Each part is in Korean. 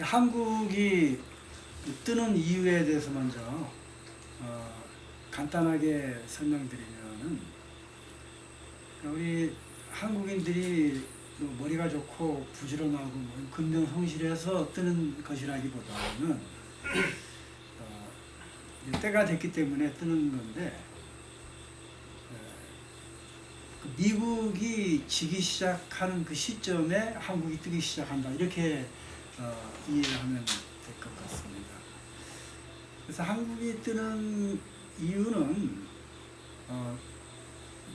한국이 뜨는 이유에 대해서 먼저 간단하게 설명드리면은, 우리 한국인들이 머리가 좋고 부지런하고 근면성실해서 뜨는 것이라기보다는 때가 됐기 때문에 뜨는 건데, 미국이 지기 시작하는 그 시점에 한국이 뜨기 시작한다, 이렇게 이해하면 될 것 같습니다. 그래서 한국이 뜨는 이유는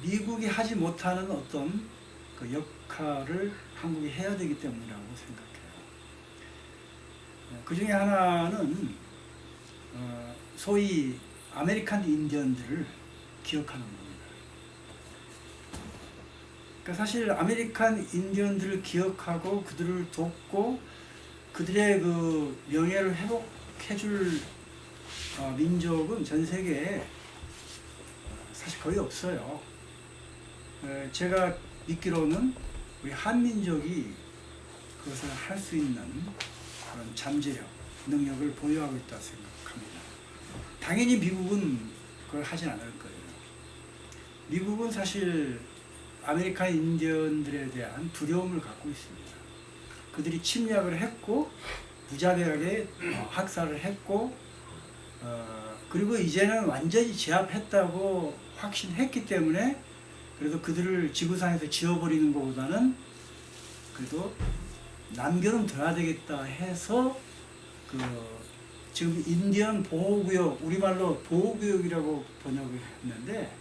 미국이 하지 못하는 어떤 그 역할을 한국이 해야 되기 때문이라고 생각해요. 그 중에 하나는 소위 아메리칸 인디언들을 기억하는 겁니다. 그러니까 사실 아메리칸 인디언들을 기억하고 그들을 돕고 그들의 그 명예를 회복해줄 민족은 전 세계에 사실 거의 없어요. 제가 믿기로는 우리 한민족이 그것을 할 수 있는 그런 잠재력, 능력을 보유하고 있다고 생각합니다. 당연히 미국은 그걸 하지 않을 거예요. 미국은 사실 아메리칸 인디언들에 대한 두려움을 갖고 있습니다. 그들이 침략을 했고 무자비하게 학살을 했고 그리고 이제는 완전히 제압했다고 확신했기 때문에, 그래도 그들을 지구상에서 지워버리는 것보다는 그래도 남겨는 둬야 되겠다 해서 지금 인디언 보호구역, 우리말로 보호구역이라고 번역을 했는데,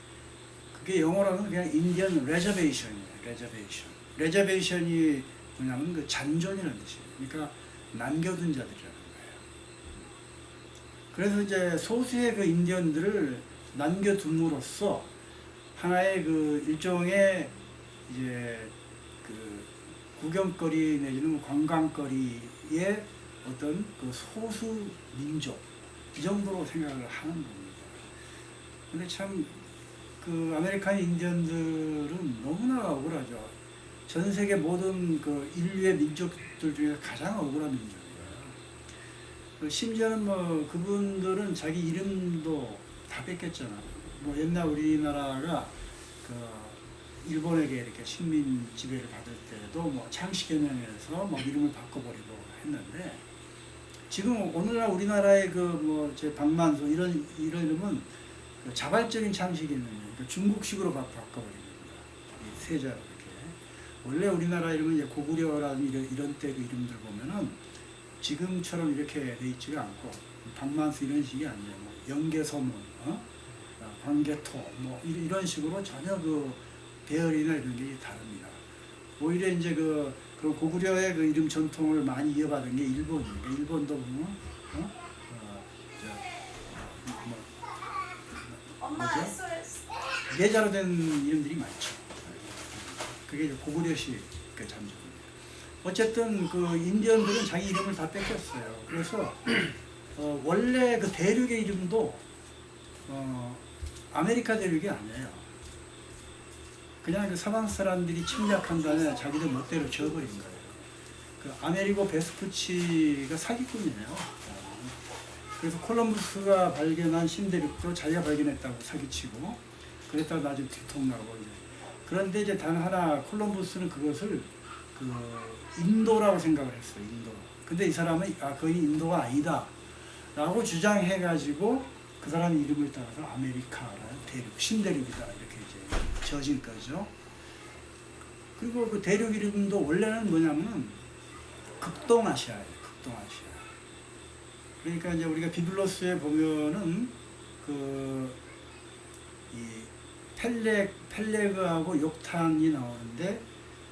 그게 영어로는 그냥 인디언 레저베이션이에요. 레저베이션이 뭐냐면 그 잔존이라는 뜻이에요. 그러니까 남겨둔 자들이라는 거예요. 그래서 이제 소수의 그 인디언들을 남겨둠으로써 하나의 그 일종의 이제 그 구경거리 내지는 관광거리의 어떤 그 소수 민족, 이 정도로 생각을 하는 겁니다. 근데 참 그 아메리칸 인디언들은 너무나 억울하죠. 전 세계 모든 그 인류의 민족들 중에 가장 억울한 민족이에요. 심지어는 뭐 그분들은 자기 이름도 다 뺏겼잖아. 뭐 옛날 우리나라가 그 일본에게 이렇게 식민 지배를 받을 때도 뭐 창씨개명에서 뭐 이름을 바꿔버리고 했는데, 지금 오늘날 우리나라의 그 뭐 제 박만수 이런 이름은 자발적인 창씨개명이에요. 그러니까 중국식으로 바꿔버린 겁니다. 이 세자로 이렇게. 원래 우리나라 이름은 이제 고구려라는 이런 때 그 이름들 보면은 지금처럼 이렇게 돼 있지가 않고 박만수 이런 식이 아니에요. 뭐 영계서문, 광개토, 뭐 이런 식으로 전혀 그 배열이나 이런 게 다릅니다. 오히려 이제 그 고구려의 그 이름 전통을 많이 이어받은 게 일본이에요. 일본도 보면 뭐죠? 예자로 된 이름들이 많죠. 그게 이제 고구려식 그 잠재입니다. 어쨌든 그 인디언들은 자기 이름을 다 뺏겼어요. 그래서 원래 그 대륙의 이름도 아메리카 대륙이 아니에요. 그냥 그 서방 사람들이 침략한 다음에 자기들 멋대로 지어버린 거예요. 그 아메리고 베스푸치가 사기꾼이에요. 그래서 콜럼부스가 발견한 신대륙도 자기가 발견했다고 사기치고, 그랬다가 나중에 들통나고 이제. 그런데 이제 단 하나, 콜럼부스는 그것을 그 인도라고 생각을 했어요. 인도. 근데 이 사람은 거의 인도가 아니다 라고 주장해가지고 그 사람 이름을 따라서 아메리카라는 대륙, 신대륙이다 이렇게 이제 지어진 거죠. 그리고 그 대륙 이름도 원래는 뭐냐면 극동아시아예요. 극동아시아. 그러니까 이제 우리가 비블로스에 보면은 이 펠레그하고 욕탄이 나오는데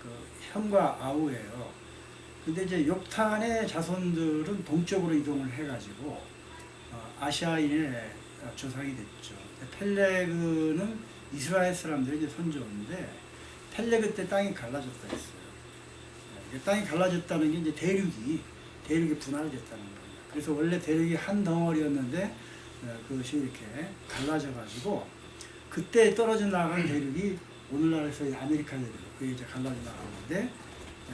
그 현과 아우예요. 근데 이제 욕탄의 자손들은 동쪽으로 이동을 해가지고 아시아인의 조상이 됐죠. 펠레그는 이스라엘 사람들의 이제 선조인데, 펠레그 때 땅이 갈라졌다 했어요. 땅이 갈라졌다는 게 이제 대륙이 분할됐다는 거예요. 그래서 원래 대륙이 한 덩어리였는데 그것이 이렇게 갈라져가지고 그때 떨어져 나간 대륙이 오늘날에서의 아메리카 대륙, 그게 이제 갈라져 나가는데,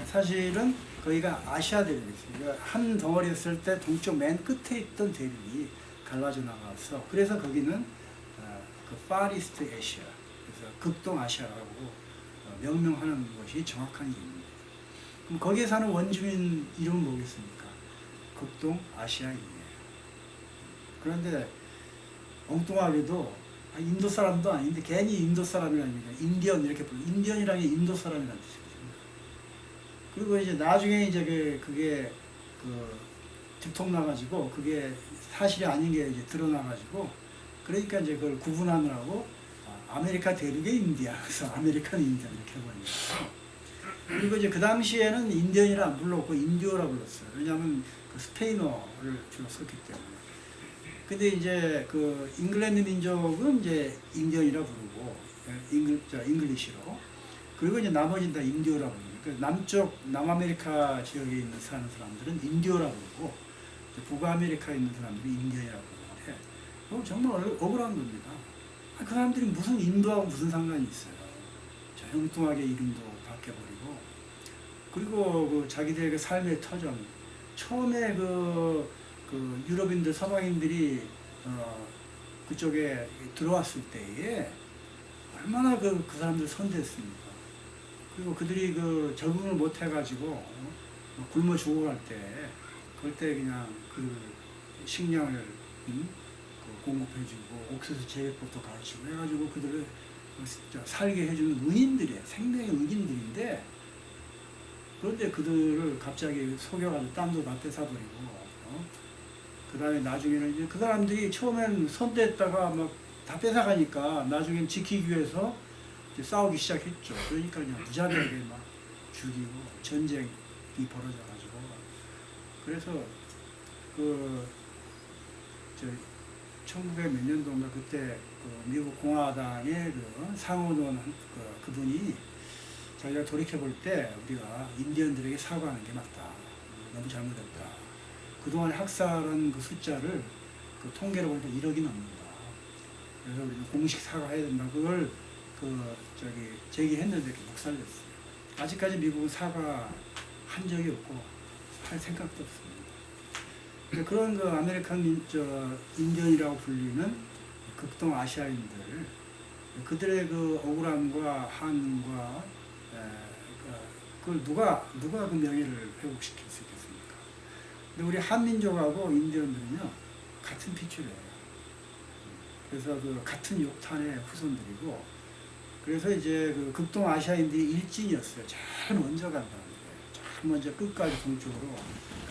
사실은 거기가 아시아 대륙이었어요. 그러니까 한 덩어리였을 때 동쪽 맨 끝에 있던 대륙이 갈라져 나가서 그래서 거기는 그 파리스트 아시아, 그래서 극동 아시아라고 명명하는 것이 정확한 이름입니다. 그럼 거기에 사는 원주민 이름은 뭐겠습니까? 극동 아시아인이에요. 그런데 엉뚱하게도 인도 사람도 아닌데 괜히 인도 사람이라니까 인디언 이렇게 불러. 인디언이라는 게 인도 사람이라는 뜻이거든요. 그리고 이제 나중에 이제 그게 들통나가지고 그게 사실이 아닌 게 이제 드러나가지고 그러니까 이제 그걸 구분하느라고 아메리카 대륙의 인디아, 그래서 아메리칸 인디언 이렇게 해버립니다. 그리고 이제 그 당시에는 인디언이라 안 불렀고 인디오라 불렀어요. 왜냐하면 그 스페인어를 주로 썼기 때문에. 근데 이제 그 잉글랜드 민족은 이제 인디언이라 부르고 잉글리시로, 그리고 이제 나머지는 다 인디오라 부릅니다. 그 남쪽 남아메리카 지역에 있는 사는 사람들은 인디오라 부르고 북아메리카에 있는 사람들이 인디언이라고 부르는데 정말 억울한 겁니다. 그 사람들이 무슨 인도하고 무슨 상관이 있어요. 저 엉뚱하게 이름도 바뀌어버리고, 그리고 그 자기들의 그 삶의 터전, 처음에 그 유럽인들 서방인들이 그쪽에 들어왔을 때에 얼마나 그 사람들 선대했습니까? 그리고 그들이 그 적응을 못 해가지고 굶어 죽어갈 때 그럴 때 그냥 그 식량을 공급해주고 옥수수 재배법도 가르치고 해가지고 그들을 살게 해주는 은인들이에요. 생명의 은인들인데, 그런데 그들을 갑자기 속여가지고 땅도 다 뺏어버리고, 그 다음에 나중에는 이제 그 사람들이 처음엔 선대했다가 막 다 뺏어가니까 나중엔 지키기 위해서 이제 싸우기 시작했죠. 그러니까 그냥 무자비하게 막 죽이고 전쟁이 벌어져가지고, 그래서 1900 몇 년도인가 그때 그 미국 공화당의 그 상원의원 그분이 자기가 돌이켜볼 때 우리가 인디언들에게 사과하는 게 맞다. 너무 잘못했다. 그동안 학살한 그 숫자를 그 통계를 보니까 1억이 넘는다. 그래서 우리는 공식 사과해야 된다. 그걸 제기했는데 묵살렸어요. 아직까지 미국은 사과한 적이 없고 할 생각도 없습니다. 그런 그 아메리칸 인디언이라고 불리는 극동 아시아인들, 그들의 그 억울함과 한과 그걸 누가 그 명예를 회복시킬 수 있겠습니까? 근데 우리 한민족하고 인디언들은요 같은 피줄이에요. 그래서 그 같은 욕탄의 후손들이고, 그래서 이제 그 극동 아시아인들이 일진이었어요. 제일 먼저 간 사람들이에요. 제일 먼저 끝까지 동쪽으로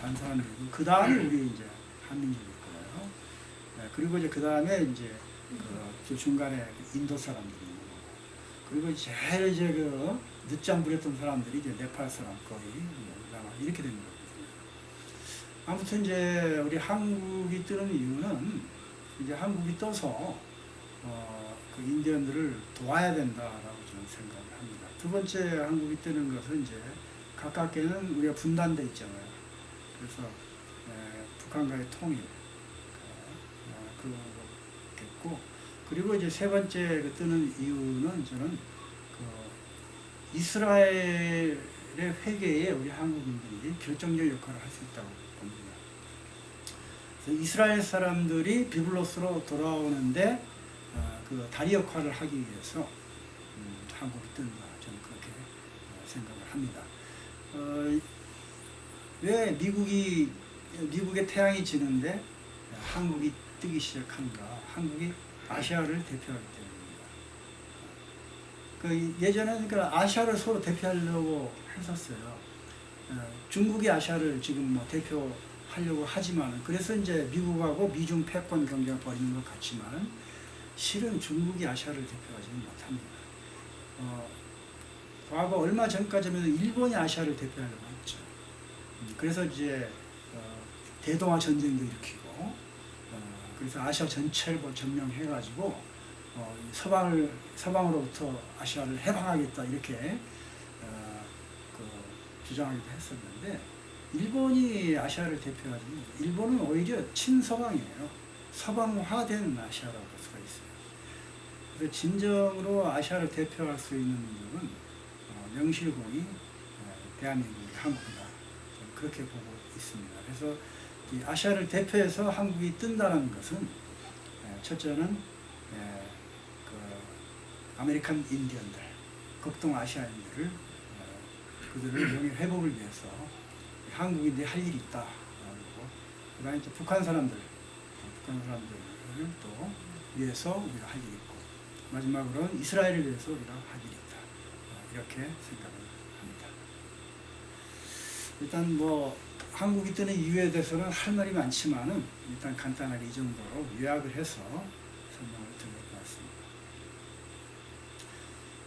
간 사람들이고, 그 다음에 우리 이제 한민족일 거예요. 그리고 이제 그 다음에 이제 그 중간에 인도 사람들이 있는 거고, 그리고 제일 이제 그 늦잠 부렸던 사람들이 이제 네팔 사람 거의 이렇게 되는 거거든요. 아무튼 이제 우리 한국이 뜨는 이유는 이제 한국이 떠서 그 인디언들을 도와야 된다라고 저는 생각을 합니다. 두 번째 한국이 뜨는 것은 이제 가깝게는 우리가 분단돼 있잖아요. 그래서 북한과의 통일 그거겠고, 그리고 이제 세 번째 그 뜨는 이유는 저는 그 이스라엘의 회개에 우리 한국인들이 결정적 역할을 할 수 있다고 봅니다. 그래서 이스라엘 사람들이 비블로스로 돌아오는데 그 다리 역할을 하기 위해서 한국이 뜬다. 저는 그렇게 생각을 합니다. 왜 미국의 태양이 지는데 한국이 뜨기 시작한가? 한국이 아시아를 대표하기 때문입니다. 예전에는 그러니까 아시아를 서로 대표하려고 했었어요. 중국이 아시아를 지금 뭐 대표하려고 하지만, 그래서 이제 미국하고 미중 패권 경쟁을 벌이는 것 같지만 실은 중국이 아시아를 대표하지는 못합니다. 과거 얼마 전까지는 일본이 아시아를 대표하려고 했죠. 그래서 이제 대동아 전쟁도 일으키고, 그래서 아시아 전체를 점령해가지고 서방으로부터 아시아를 해방하겠다 이렇게 주장하기도 했었는데, 일본이 아시아를 대표하지, 일본은 오히려 친서방이에요. 서방화된 아시아라고 볼 수가 있어요. 그래서 진정으로 아시아를 대표할 수 있는 민족은 명실공히 대한민국, 한국이다. 그렇게 보고 있습니다. 그래서 이 아시아를 대표해서 한국이 뜬다는 것은 첫째는 그 아메리칸 인디언들, 극동 아시아인들을 그들을 영역 회복을 위해서 한국인들이 할 일이 있다. 그 다음에 또 북한 사람들을 또 위해서 우리가 할 일이 있고, 마지막으로는 이스라엘을 위해서 우리가 할 일이 있다. 이렇게 생각을 합니다. 일단 뭐 한국이 뜨는 이유에 대해서는 할 말이 많지만은 일단 간단하게 이 정도로 요약을 해서 설명을 드리도록